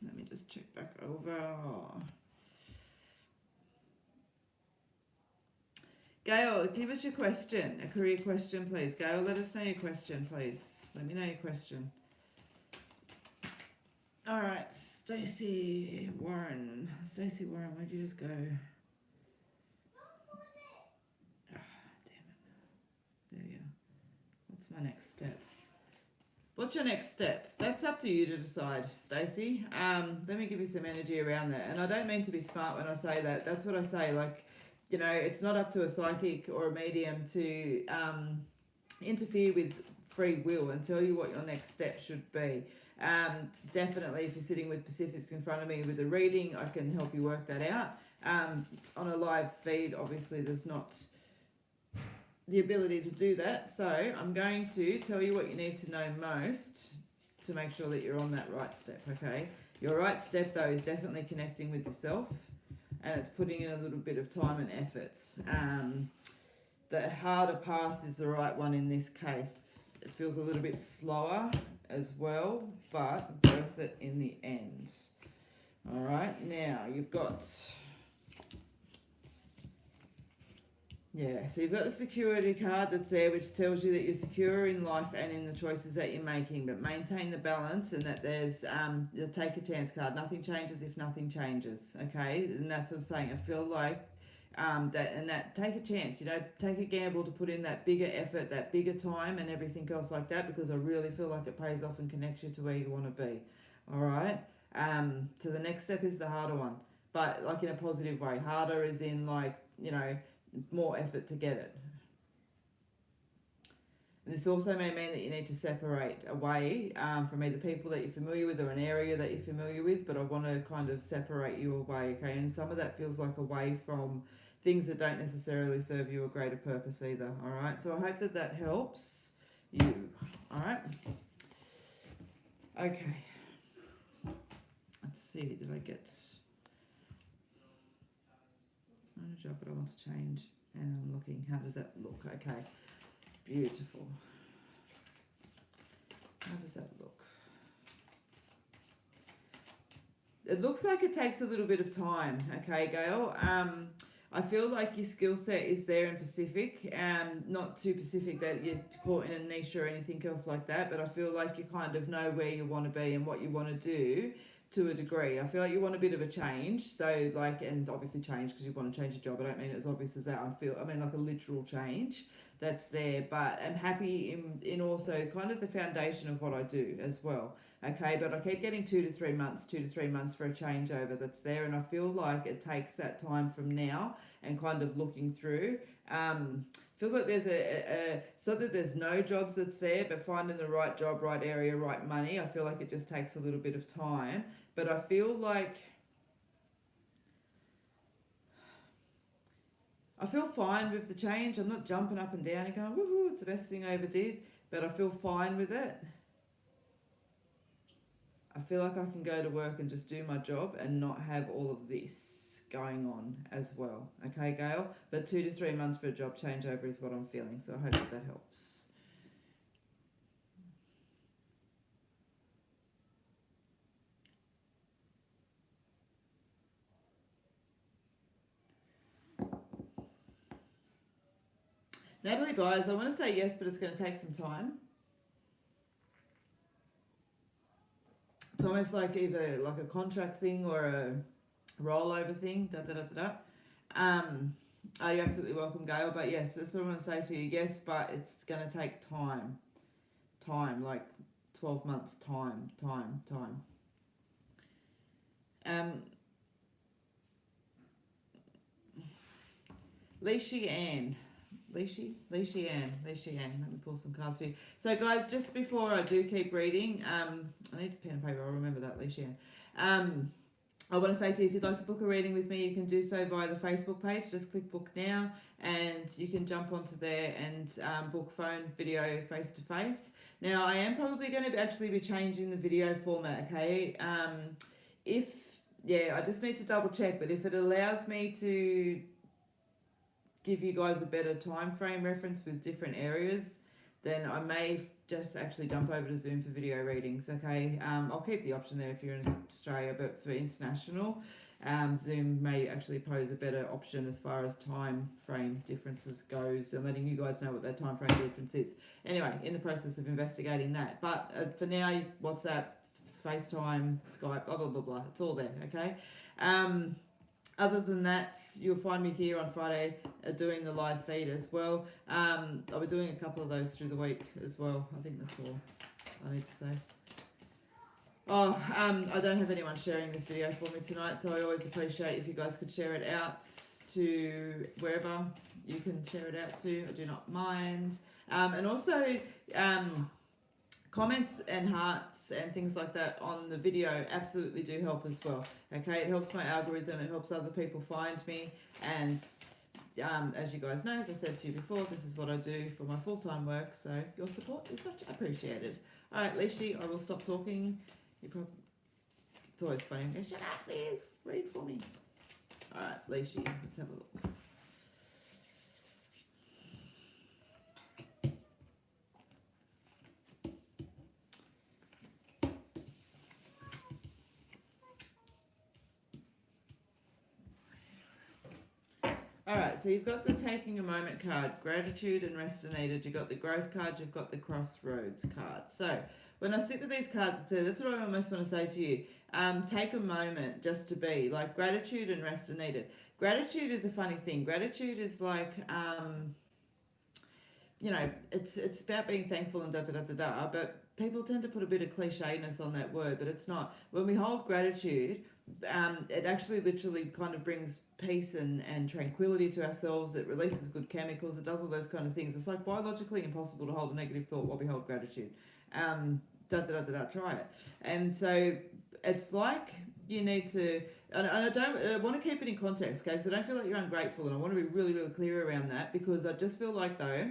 let me just check back over. Gail, give us your question, a career question, please. Gail, let us know your question, please. Let me know your question. Alright, Stacey Warren, where'd you just go? Ah, damn it. There you are. What's my next step? What's your next step? That's up to you to decide, Stacey. Let me give you some energy around that. And I don't mean to be smart when I say that. That's what I say. Like, you know, it's not up to a psychic or a medium to interfere with free will and tell you what your next step should be. Definitely, if you're sitting with Pacifics in front of me with a reading, I can help you work that out. On a live feed, obviously, there's not the ability to do that. So I'm going to tell you what you need to know most to make sure that you're on that right step, okay? Your right step, though, is definitely connecting with yourself, and it's putting in a little bit of time and effort. The harder path is the right one in this case. It feels a little bit slower as well, but worth it in the end. All right, now you've got, so you've got the security card that's there, which tells you that you're secure in life and in the choices that you're making, but maintain the balance, and that there's the take a chance card. Nothing changes if nothing changes, okay? And that's what I'm saying. I feel like that take a chance, you know, take a gamble to put in that bigger effort, that bigger time and everything else like that, because I really feel like it pays off and connects you to where you want to be. All right. So the next step is the harder one, but like in a positive way. Harder is in like, you know, more effort to get it. And this also may mean that you need to separate away from either people that you're familiar with or an area that you're familiar with, but I want to kind of separate you away, okay? And some of that feels like away from things that don't necessarily serve you a greater purpose either, all right? So I hope that that helps you, all right? Okay. Let's see, did I get... Not a job, but I want to change. And I'm looking, how does that look? Okay, beautiful. How does that look? It looks like it takes a little bit of time, okay, Gail? I feel like your skill set is there in Pacific, not too Pacific that you're caught in a niche or anything else like that, but I feel like you kind of know where you want to be and what you want to do to a degree. I feel like you want a bit of a change, so like, and obviously change because you want to change your job. I don't mean it as obvious as that. I mean like a literal change that's there, but I'm happy in also kind of the foundation of what I do as well. Okay, but I keep getting 2 to 3 months for a changeover that's there, and I feel like it takes that time from now and kind of looking through. Feels like there's so that there's no jobs that's there, but finding the right job, right area, right money, I feel like it just takes a little bit of time. But I feel like I feel fine with the change. I'm not jumping up and down and going, woohoo, it's the best thing I ever did, but I feel fine with it. I feel like I can go to work and just do my job and not have all of this going on as well. Okay, Gail? But 2 to 3 months for a job changeover is what I'm feeling, so I hope that helps. Natalie Byers, I want to say yes, but it's going to take some time. It's almost like either like a contract thing or a rollover thing. You're absolutely welcome, Gail. But yes, that's what I want to say to you. Yes, but it's going to take time. Time, like 12 months. Time. Leishi Ann. Let me pull some cards for you. So guys, just before I do keep reading, I need a pen and paper, I'll remember that, Leishi Ann. I want to say to you, if you'd like to book a reading with me, you can do so via the Facebook page. Just click book now and you can jump onto there and book phone, video, face to face. Now I am probably going to actually be changing the video format, okay? I just need to double check, but if it allows me to give you guys a better time frame reference with different areas, then I may just actually jump over to Zoom for video readings, okay? I'll keep the option there if you're in Australia, but for international, Zoom may actually pose a better option as far as time frame differences goes, and letting you guys know what that time frame difference is. Anyway, in the process of investigating that, but for now, WhatsApp, FaceTime, Skype, blah, blah, blah, blah, it's all there, okay? Other than that, you'll find me here on Friday doing the live feed as well. I'll be doing a couple of those through the week as well. I think that's all I need to say. I don't have anyone sharing this video for me tonight, so I always appreciate if you guys could share it out to wherever you can share it out to. I do not mind. And also, comments and hearts and things like that on the video absolutely do help as well. Okay, it helps my algorithm, it helps other people find me, and as you guys know, as I said to you before, this is what I do for my full-time work, so your support is much appreciated. Alright, Leishi, I will stop talking. It's always funny. I'm going, shut up, Liz, read for me. Alright, Leishi, let's have a look. Alright, so you've got the taking a moment card, gratitude and rest are needed. You've got the growth card, you've got the crossroads card. So when I sit with these cards, that's what I almost want to say to you. Take a moment just to be, like gratitude and rest are needed. Gratitude is a funny thing. Gratitude is like, you know, it's about being thankful and but people tend to put a bit of clichéness on that word, but it's not. When we hold gratitude, it actually literally kind of brings peace and tranquility to ourselves. It releases good chemicals. It does all those kind of things. It's like biologically impossible to hold a negative thought while we hold gratitude. Try it. And so it's like you need to, and I want to keep it in context, okay? So I don't feel like you're ungrateful, and I want to be really, really clear around that, because I just feel like, though,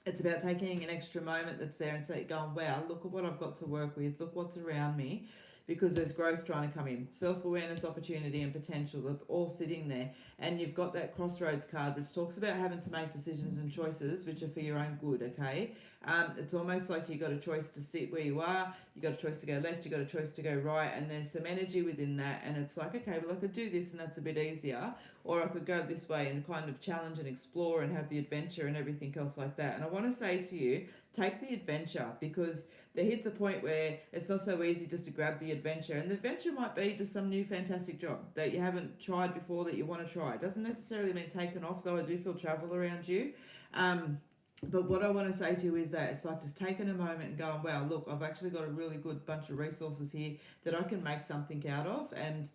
it's about taking an extra moment that's there and going, wow, look at what I've got to work with, look what's around me, because there's growth trying to come in. Self-awareness, opportunity and potential are all sitting there. And you've got that crossroads card, which talks about having to make decisions and choices which are for your own good, okay? It's almost like you've got a choice to sit where you are, you've got a choice to go left, you've got a choice to go right, and there's some energy within that, and it's like, okay, well, I could do this and that's a bit easier, or I could go this way and kind of challenge and explore and have the adventure and everything else like that. And I want to say to you, take the adventure, because there hits a point where it's not so easy just to grab the adventure, and the adventure might be just some new fantastic job that you haven't tried before that you want to try. It doesn't necessarily mean taken off, though I do feel travel around you. But what I want to say to you is that it's like just taking a moment and going, wow, look, I've actually got a really good bunch of resources here that I can make something out of, and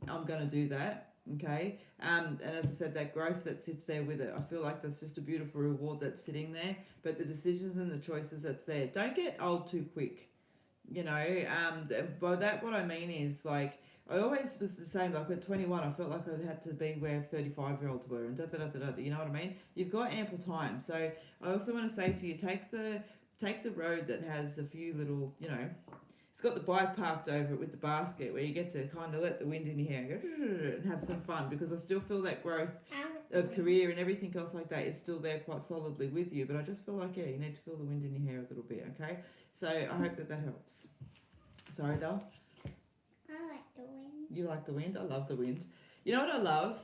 I'm going to do that, okay? And as I said, that growth that sits there with it, I feel like that's just a beautiful reward that's sitting there. But the decisions and the choices that's there, don't get old too quick, you know? By that, what I mean is, like, I always was the same, like at 21, I felt like I had to be where 35-year-olds were, and you know what I mean? You've got ample time. So I also want to say to you, take the road that has a few little, you know, it's got the bike parked over it with the basket, where you get to kind of let the wind in your hair and have some fun, because I still feel that growth of career and everything else like that is still there quite solidly with you. But I just feel like, yeah, you need to feel the wind in your hair a little bit, okay? So I hope that helps. Sorry, doll? I like the wind. You like the wind? I love the wind. You know what I love?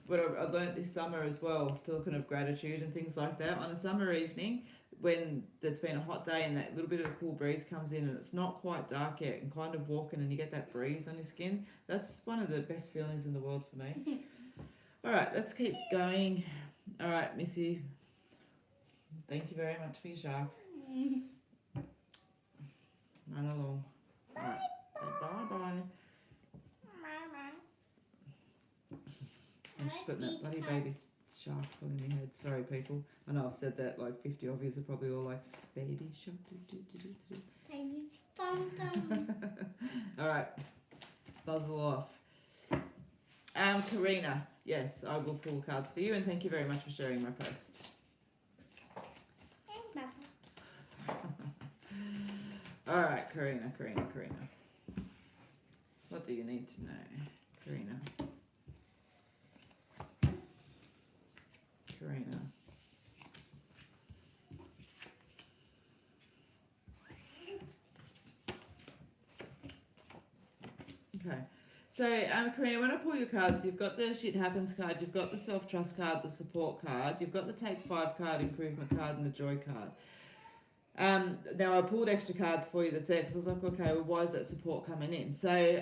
What I learned this summer as well, talking of gratitude and things like that, on a summer evening when there's been a hot day and that little bit of a cool breeze comes in and it's not quite dark yet, and kind of walking and you get that breeze on your skin, that's one of the best feelings in the world for me. All right, let's keep going. All right, Missy, thank you very much for your shark. Run along. All right. Bye-bye. I've just got that bloody baby shark song in my head. Sorry, people. I know I've said that like 50 of you are probably all like, baby shark, do. Baby bum. Alright, buzzle off. Karina, yes, I will pull cards for you, and thank you very much for sharing my post. Thanks, Papa. Alright, Karina. What do you need to know, Karina? Okay. So, Karina, when I pull your cards, you've got the Shit Happens card, you've got the Self-Trust card, the Support card, you've got the Take 5 card, Improvement card, and the Joy card. Now, I pulled extra cards for you that's there, because I was like, okay, well, why is that support coming in? So,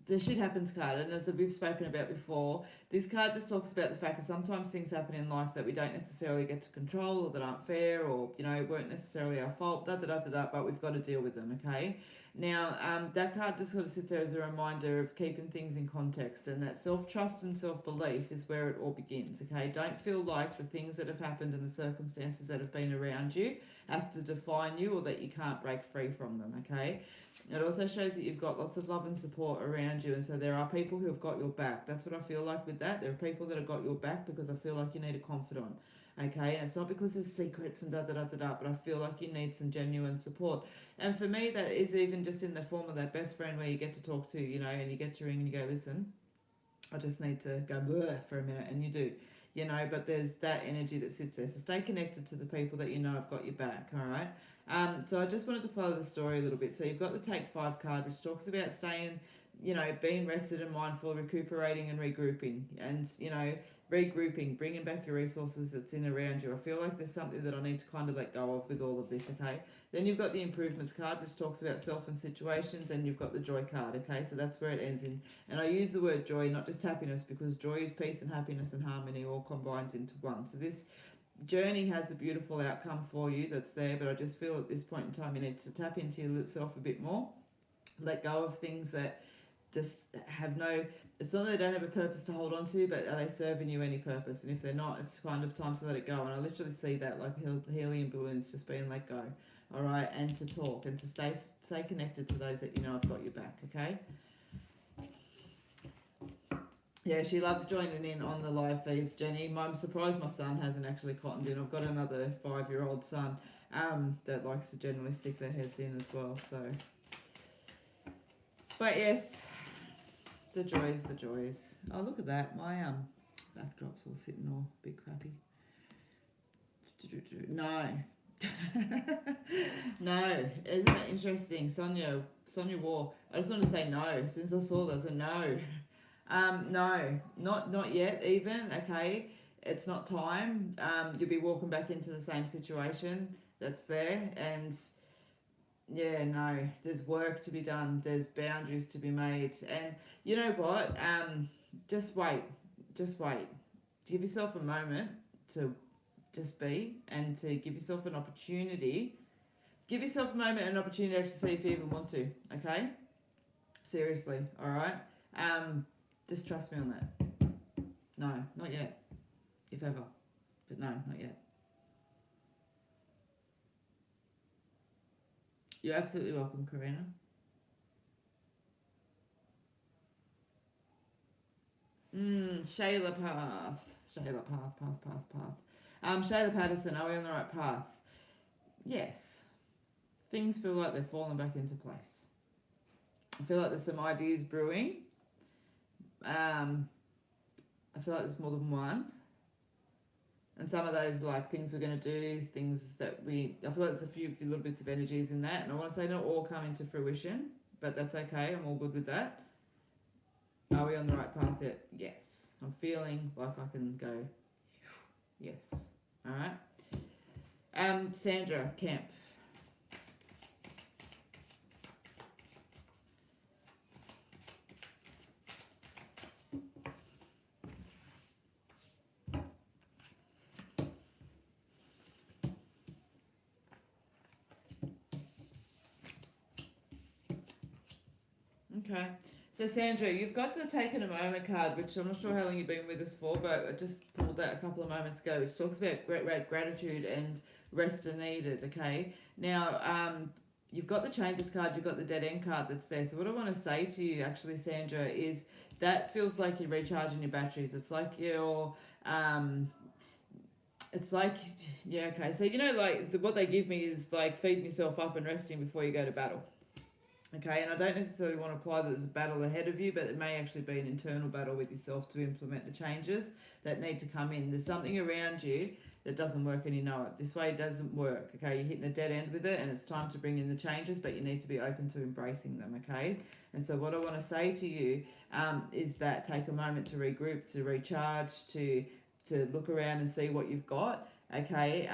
the Shit Happens card, and as we've spoken about before, this card just talks about the fact that sometimes things happen in life that we don't necessarily get to control, or that aren't fair, or, you know, weren't necessarily our fault, but we've got to deal with them, okay? Now, that card just sort of sits there as a reminder of keeping things in context, and that self-trust and self-belief is where it all begins, okay? Don't feel like the things that have happened and the circumstances that have been around you have to define you, or that you can't break free from them, okay? It also shows that you've got lots of love and support around you, and so there are people who have got your back. That's what I feel like with that. There are people that have got your back because I feel like you need a confidant, okay? And it's not because there's secrets and but I feel like you need some genuine support. And for me, that is even just in the form of that best friend where you get to talk to, you know, and you get to ring and you go, listen, I just need to go bleh for a minute, and you do. You know, but there's that energy that sits there. So stay connected to the people that you know have got your back, all right? So I just wanted to follow the story a little bit. So you've got the Take 5 card, which talks about staying, you know, being rested and mindful, recuperating and regrouping. And, you know, regrouping, bringing back your resources that's in around you. I feel like there's something that I need to kind of let go of with all of this, okay? Then you've got the Improvements card, which talks about self and situations, and you've got the Joy card, okay? So that's where it ends in. And I use the word joy, not just happiness, because joy is peace and happiness and harmony all combined into one. So this journey has a beautiful outcome for you that's there, but I just feel at this point in time you need to tap into yourself a bit more, let go of things that just have no, it's not that they don't have a purpose to hold on to, but are they serving you any purpose? And if they're not, it's kind of time to let it go. And I literally see that like helium balloons just being let go, all right, and to talk and to stay connected to those that you know have got your back, okay? Yeah, she loves joining in on the live feeds, Jenny. I'm surprised my son hasn't actually cottoned in. I've got another 5-year-old son that likes to generally stick their heads in as well. So, but yes, the joys, the joys. Oh, look at that. My backdrop's all sitting all big crappy. No. No. Isn't that interesting? Sonia War. I just want to say no. As soon as I saw that, I said no. No, not yet even, okay? It's not time. You'll be walking back into the same situation that's there, and yeah, no, there's work to be done, there's boundaries to be made, and you know what? Just wait. Give yourself a moment to just be, and to give yourself an opportunity. Give yourself a moment and an opportunity to see if you even want to, okay? Seriously, alright? Just trust me on that. No, not yet. If ever. But no, not yet. You're absolutely welcome, Karina. Shayla Path. Shayla Patterson, are we on the right path? Yes. Things feel like they're falling back into place. I feel like there's some ideas brewing. I feel like there's more than one. And some of those like things we're going to do, things that I feel like there's a few little bits of energies in that. And I want to say not all come into fruition, but that's okay. I'm all good with that. Are we on the right path yet? Yes. I'm feeling like I can go, yes. All right. Sandra Kemp. Okay. So Sandra, you've got the taken a moment card, which I'm not sure how long you've been with us for, but I just pulled that a couple of moments ago, which talks about gratitude and rest are needed, okay? Now, you've got the changes card, you've got the dead end card that's there. So what I want to say to you actually, Sandra, is that feels like you're recharging your batteries. It's like you're, it's like, yeah, okay. So, you know, like what they give me is like feeding yourself up and resting before you go to battle. Okay, and I don't necessarily want to apply that there's a battle ahead of you, but it may actually be an internal battle with yourself to implement the changes that need to come in. There's something around you that doesn't work and you know it. This way it doesn't work, okay? You're hitting a dead end with it and it's time to bring in the changes, but you need to be open to embracing them, okay? And so what I want to say to you is that take a moment to regroup, to recharge, to look around and see what you've got, okay?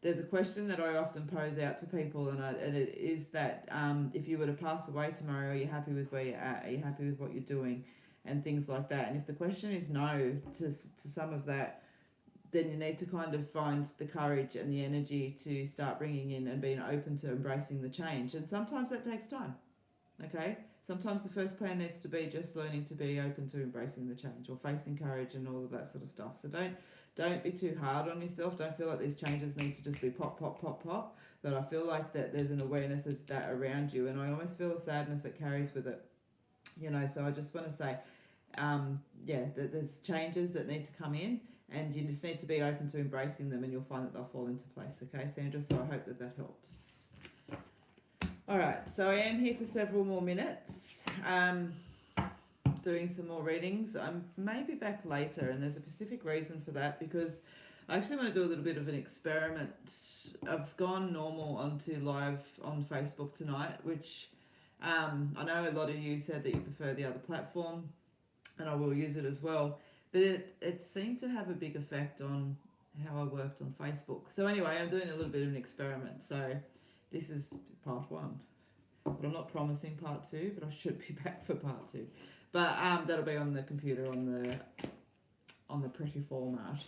There's a question that I often pose out to people, and it is that if you were to pass away tomorrow, are you happy with where you're at? Are you happy with what you're doing? And things like that. And if the question is no to some of that, then you need to kind of find the courage and the energy to start bringing in and being open to embracing the change. And sometimes that takes time, okay? Sometimes the first plan needs to be just learning to be open to embracing the change or facing courage and all of that sort of stuff. So don't be too hard on yourself. Don't feel like these changes need to just be pop. But I feel like that there's an awareness of that around you, and I almost feel a sadness that carries with it. You know, so I just want to say, there's changes that need to come in, and you just need to be open to embracing them, and you'll find that they'll fall into place. Okay, Sandra. So I hope that helps. All right. So I am here for several more minutes. Doing some more readings. I may be back later, and there's a specific reason for that, because I actually want to do a little bit of an experiment. I've gone normal onto live on Facebook tonight, which I know a lot of you said that you prefer the other platform, and I will use it as well, but it seemed to have a big effect on how I worked on Facebook. So anyway, I'm doing a little bit of an experiment, so this is part 1, but I'm not promising part 2, but I should be back for part 2. But that'll be on the computer on the pretty format.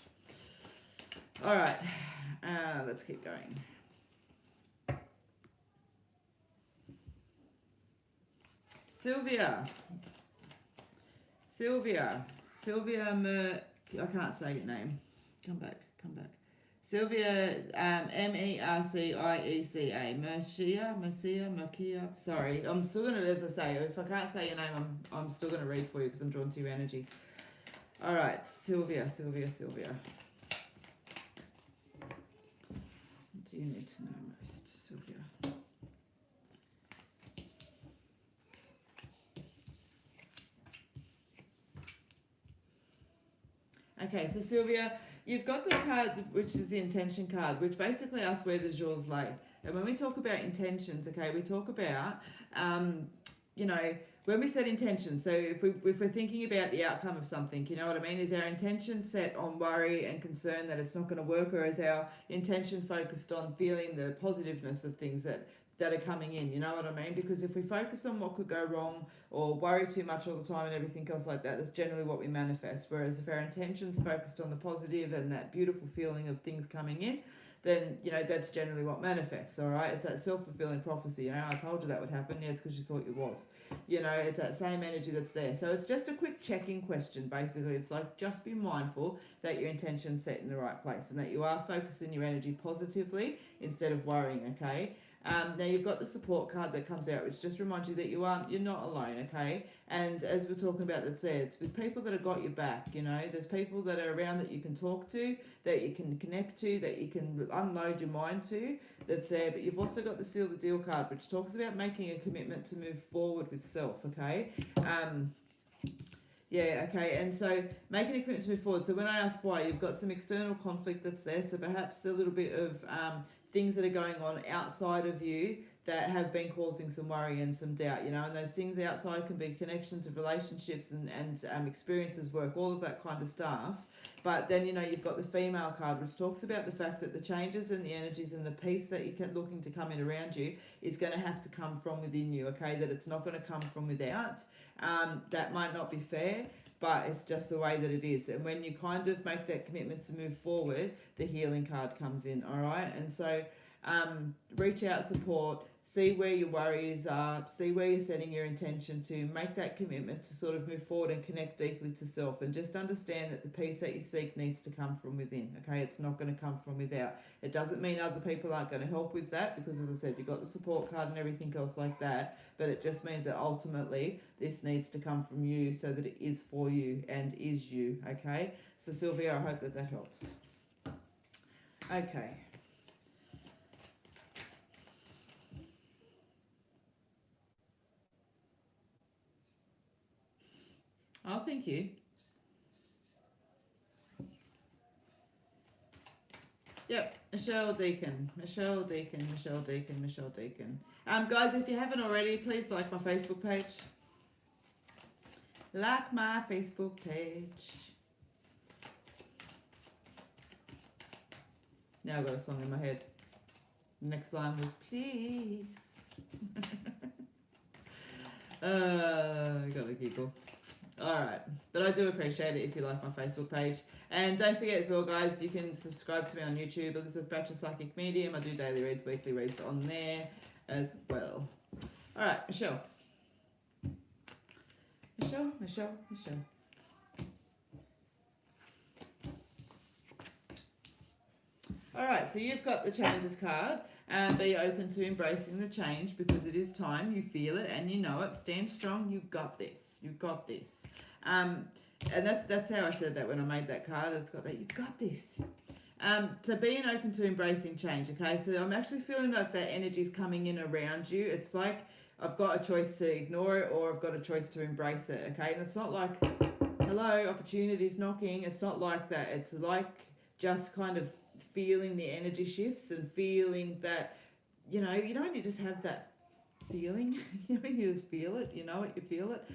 All right, let's keep going. Sylvia, I can't say your name. Come back. Sylvia, Merciea, Mercia. Sorry, I'm still gonna, as I say, if I can't say your name, I'm still gonna read for you because I'm drawn to your energy. All right, Sylvia. What do you need to know most, Sylvia? Okay, so Sylvia, you've got the card which is the intention card, which basically asks where does yours lay. And when we talk about intentions, okay, we talk about, you know, when we set intentions. So if we're thinking about the outcome of something, you know what I mean? Is our intention set on worry and concern that it's not going to work, or is our intention focused on feeling the positiveness of things that are coming in? You know what I mean? Because if we focus on what could go wrong or worry too much all the time and everything else like that, that's generally what we manifest. Whereas if our intention's focused on the positive and that beautiful feeling of things coming in, then, you know, that's generally what manifests, all right? It's that self-fulfilling prophecy. You know, I told you that would happen. Yeah, it's because you thought it was. You know, it's that same energy that's there. So it's just a quick check-in question, basically. It's like, just be mindful that your intention's set in the right place and that you are focusing your energy positively instead of worrying, okay? Now you've got the support card that comes out, which just reminds you that you're not alone, okay? And as we're talking about, that's there. It's with people that have got your back, you know. There's people that are around that you can talk to, that you can connect to, that you can unload your mind to, that's there. But you've also got the seal the deal card, which talks about making a commitment to move forward with self, okay? Yeah, okay, and so making a commitment to move forward. So when I ask why, you've got some external conflict that's there, so perhaps a little bit of things that are going on outside of you that have been causing some worry and some doubt, you know, and those things outside can be connections of relationships and experiences, work, all of that kind of stuff. But then, you know, you've got the female card, which talks about the fact that the changes and the energies and the peace that you're looking to come in around you is going to have to come from within you, okay, that it's not going to come from without. That might not be fair, but it's just the way that it is. And when you kind of make that commitment to move forward, the healing card comes in, all right? And so reach out, support, see where your worries are, see where you're setting your intention to, make that commitment to sort of move forward and connect deeply to self, and just understand that the peace that you seek needs to come from within, okay? It's not going to come from without. It doesn't mean other people aren't going to help with that, because as I said, you've got the support card and everything else like that, but it just means that ultimately this needs to come from you so that it is for you and is you, okay? So Sylvia, I hope that that helps. Okay. Oh, thank you. Yep, Michelle Deacon. Guys, if you haven't already, please like my Facebook page. Like my Facebook page. Now I've got a song in my head. The next line was please. I got a giggle. Alright, but I do appreciate it if you like my Facebook page. And don't forget as well, guys, you can subscribe to me on YouTube, Elizabeth Bratcher Psychic Medium. I do daily reads, weekly reads on there as well. Alright, Michelle. Alright, so you've got the changes card. Be open to embracing the change because it is time. You feel it and you know it. Stand strong. You've got this. And that's how I said that when I made that card. It's got that. You've got this. So being open to embracing change. Okay. So I'm actually feeling like that energy is coming in around you. It's like I've got a choice to ignore it or I've got a choice to embrace it. Okay. And it's not like, hello, opportunity's knocking. It's not like that. It's like just kind of feeling the energy shifts and feeling that, you know, you don't just have that feeling, you know, you just feel it, you know it, you feel it,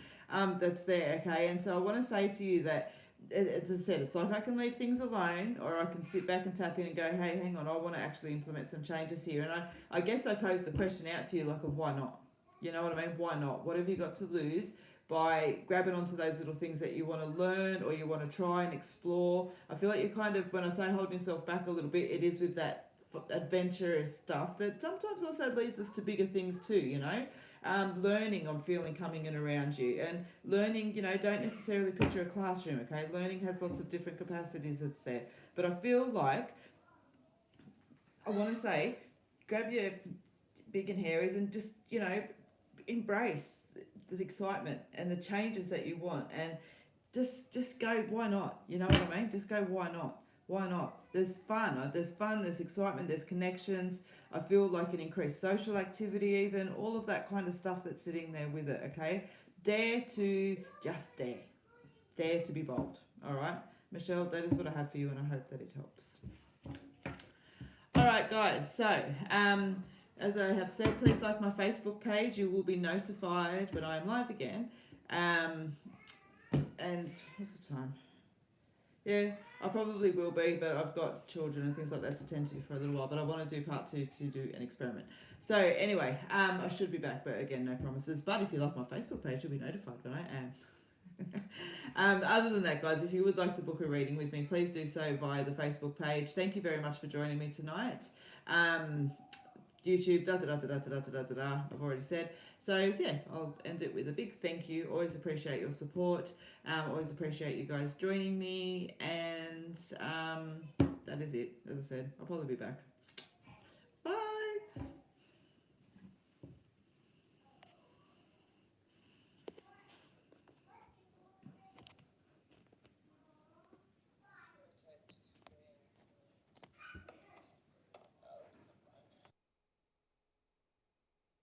that's there, okay? And so I want to say to you that, as I said, it's like I can leave things alone or I can sit back and tap in and go, hey, hang on, I want to actually implement some changes here. And I guess I pose the question out to you, like, of why not? You know what I mean? Why not? What have you got to lose? by grabbing onto those little things that you want to learn or you want to try and explore. I feel like you're kind of, when I say holding yourself back a little bit, it is with that adventurous stuff that sometimes also leads us to bigger things too, you know. Learning, I'm feeling, coming in around you, and learning, you know, don't necessarily picture a classroom, okay? Learning has lots of different capacities that's there, but I feel like, I want to say, grab your big and hairies and just, you know, embrace the excitement and the changes that you want, and just go, why not? You know what I mean? Just go, why not? Why not? There's fun, there's excitement, there's connections. I feel like an increased social activity, even all of that kind of stuff that's sitting there with it, okay? Dare to just dare to be bold, all right? Michelle, that is what I have for you, and I hope that it helps. All right, guys, so as I have said, please like my Facebook page. You will be notified when I am live again. And what's the time? Yeah, I probably will be, but I've got children and things like that to tend to for a little while. But I want to do part 2 to do an experiment. So anyway, I should be back, but again, no promises. But if you like my Facebook page, you'll be notified when I am. Other than that, guys, if you would like to book a reading with me, please do so via the Facebook page. Thank you very much for joining me tonight. YouTube, I've already said. So yeah, I'll end it with a big thank you. Always appreciate your support. Always appreciate you guys joining me, and that is it. As I said, I'll probably be back.